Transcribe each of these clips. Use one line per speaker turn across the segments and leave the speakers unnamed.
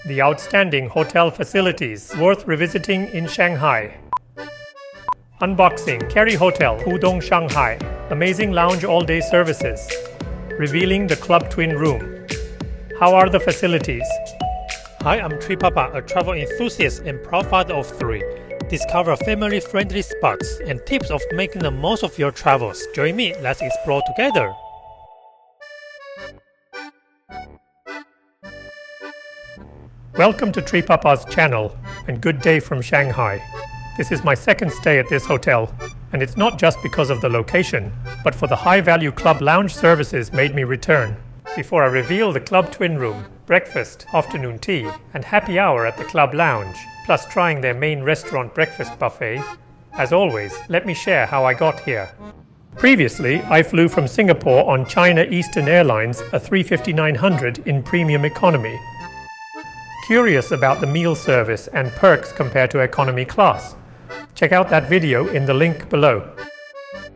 the outstanding hotel facilities worth revisiting in Shanghai. Unboxing Kerry Hotel, Pudong Shanghai. Amazing lounge all-day services. Revealing the Club Twin Room. How are the facilities?
Hi, I'm Tree Papa, a travel enthusiast and proud father of 3. Discover family-friendly spots and tips of making the most of your travels. Join me, let's explore together.
Welcome to Tree Papa's channel, and good day from Shanghai. This is my second stay at this hotel, and it's not just because of the location, but for the high-value club lounge services made me return. Before I reveal the Club Twin Room, breakfast, afternoon tea, and happy hour at the Club Lounge, plus trying their main restaurant breakfast buffet, as always, let me share how I got here. Previously, I flew from Singapore on China Eastern Airlines a 350-900 in premium economy. Curious about the meal service and perks compared to economy class? Check out that video in the link below.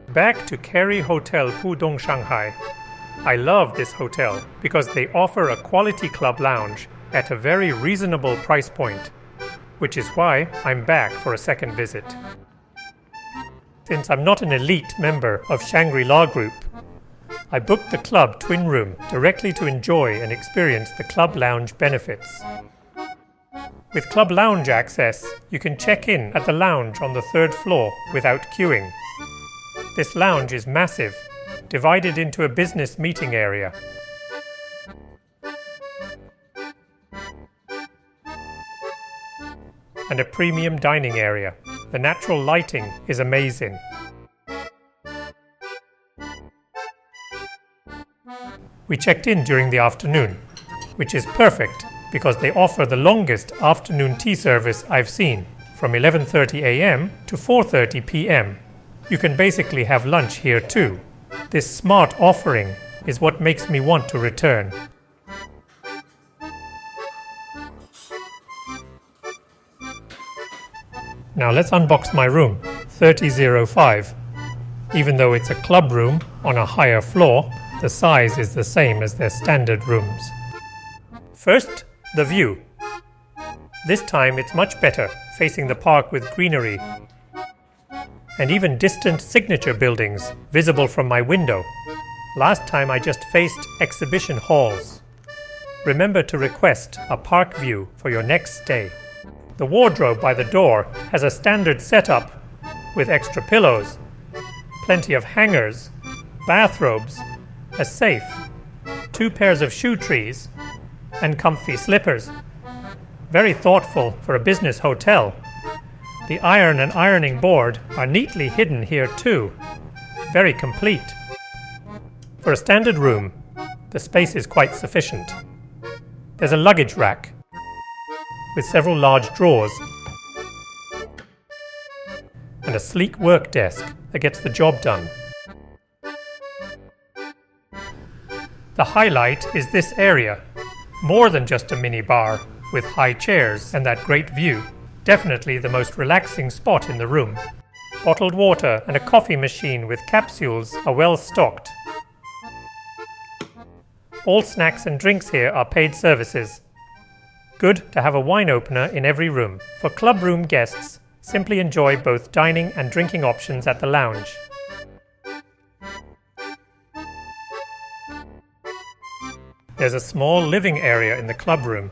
Back to Kerry Hotel Pudong Shanghai. I love this hotel because they offer a quality club lounge at a very reasonable price point, which is why I'm back for a second visit. Since I'm not an elite member of Shangri-La Group, I booked the Club Twin Room directly to enjoy and experience the club lounge benefits. With Club Lounge access, you can check in at the lounge on the 3rd floor without queuing. This lounge is massive, divided into a business meeting area. And a premium dining area. The natural lighting is amazing. We checked in during the afternoon, which is perfect because they offer the longest afternoon tea service I've seen, from 11:30 a.m. to 4:30 p.m. You can basically have lunch here too. This smart offering is what makes me want to return. Now let's unbox my room, 3005. Even though it's a club room on a higher floor, the size is the same as their standard rooms. First, the view. This time it's much better, facing the park with greenery, and even distant signature buildings visible from my window. Last time I just faced exhibition halls. Remember to request a park view for your next stay. The wardrobe by the door has a standard setup with extra pillows, plenty of hangers, bathrobes, a safe, 2 pairs of shoe trees, and comfy slippers. Very thoughtful for a business hotel. The iron and ironing board are neatly hidden here too. Very complete. For a standard room, the space is quite sufficient. There's a luggage rack with several large drawers and a sleek work desk that gets the job done. The highlight is this area. More than just a mini bar with high chairs and that great view. Definitely the most relaxing spot in the room. Bottled water and a coffee machine with capsules are well stocked. All snacks and drinks here are paid services. Good to have a wine opener in every room. For club room guests, simply enjoy both dining and drinking options at the lounge. There's a small living area in the club room,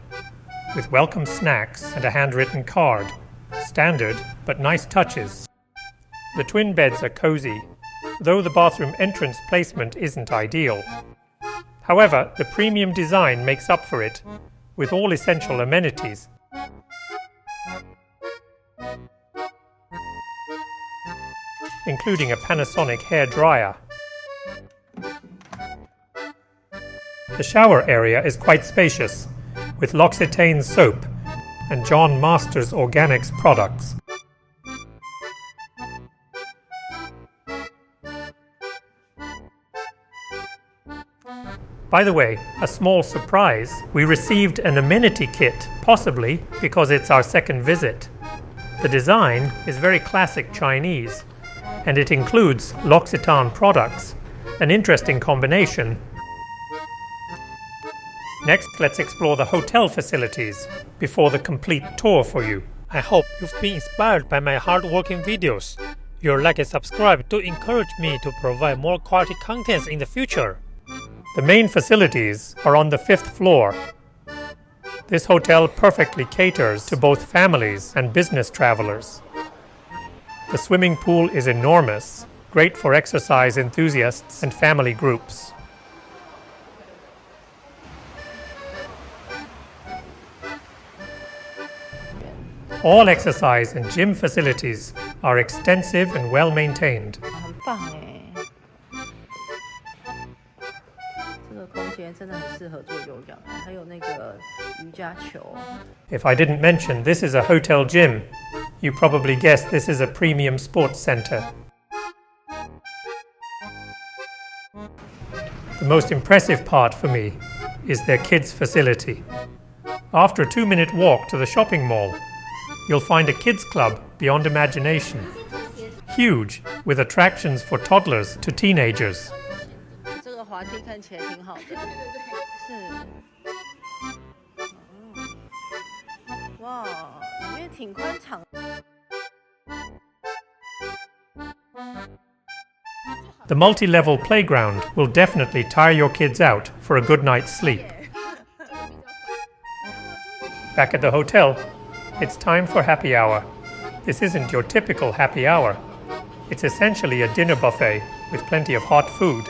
with welcome snacks and a handwritten card. Standard, but nice touches. The twin beds are cozy, though the bathroom entrance placement isn't ideal. However, the premium design makes up for it, with all essential amenities. Including a Panasonic hair dryer. The shower area is quite spacious, with L'Occitane soap and John Masters Organics products. By the way, a small surprise, we received an amenity kit, possibly because it's our second visit. The design is very classic Chinese, and it includes L'Occitane products, an interesting combination. Next, let's explore the hotel facilities before the complete tour for you.
I hope you've been inspired by my hard-working videos. Your like and subscribe to encourage me to provide more quality contents in the future.
The main facilities are on the 5th floor. This hotel perfectly caters to both families and business travelers. The swimming pool is enormous, great for exercise enthusiasts and family groups. All exercise and gym facilities are extensive and well maintained.
很棒哎，这个空间真的很适合做有氧，还有那个瑜伽球。
If I didn't mention this is a hotel gym, you probably guessed this is a premium sports center. The most impressive part for me is their kids facility. After a 2-minute walk to the shopping mall, you'll find a kids club beyond imagination. Huge, with attractions for toddlers to teenagers.
这个滑梯看起来挺好的，是，哇，里面挺宽敞。
The multi-level playground will definitely tire your kids out for a good night's sleep. Back at the hotel, it's time for happy hour. This isn't your typical happy hour. It's essentially a dinner buffet with plenty of hot food.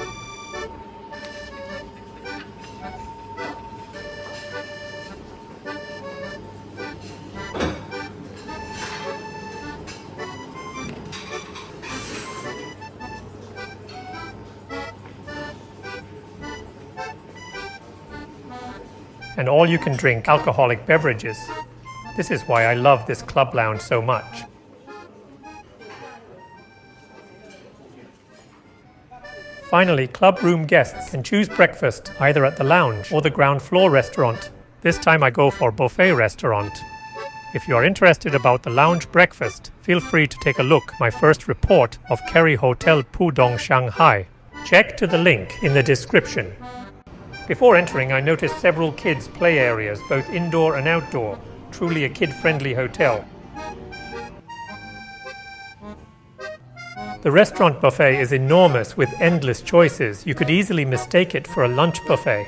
And all you can drink alcoholic beverages. This is why I love this club lounge so much. Finally, club room guests can choose breakfast either at the lounge or the ground floor restaurant. This time I go for buffet restaurant. If you are interested about the lounge breakfast, feel free to take a look at my first report of Kerry Hotel Pudong Shanghai. Check to the link in the description. Before entering, I noticed several kids' play areas, both indoor and outdoor. Truly a kid-friendly hotel. The restaurant buffet is enormous with endless choices. You could easily mistake it for a lunch buffet.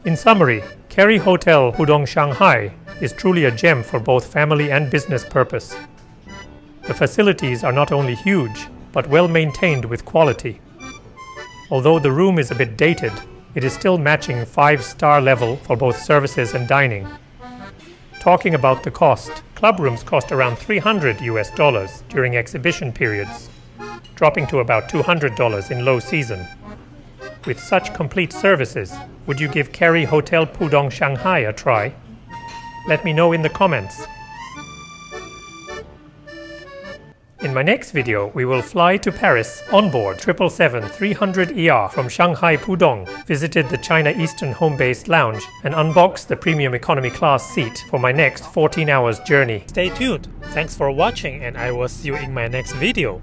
In summary, Kerry Hotel Pudong Shanghai is truly a gem for both family and business purpose. The facilities are not only huge, but well maintained with quality. Although the room is a bit dated, it is still matching 5-star level for both services and dining. Talking about the cost, club rooms cost around $300 during exhibition periods, dropping to about $200 in low season. With such complete services, would you give Kerry Hotel Pudong Shanghai a try? Let me know in the comments. In my next video, we will fly to Paris on board 777-300ER from Shanghai Pudong, visited the China Eastern home-based lounge, and unbox the premium economy class seat for my next 14 hours journey.
Stay tuned. Thanks for watching, and I will see you in my next video.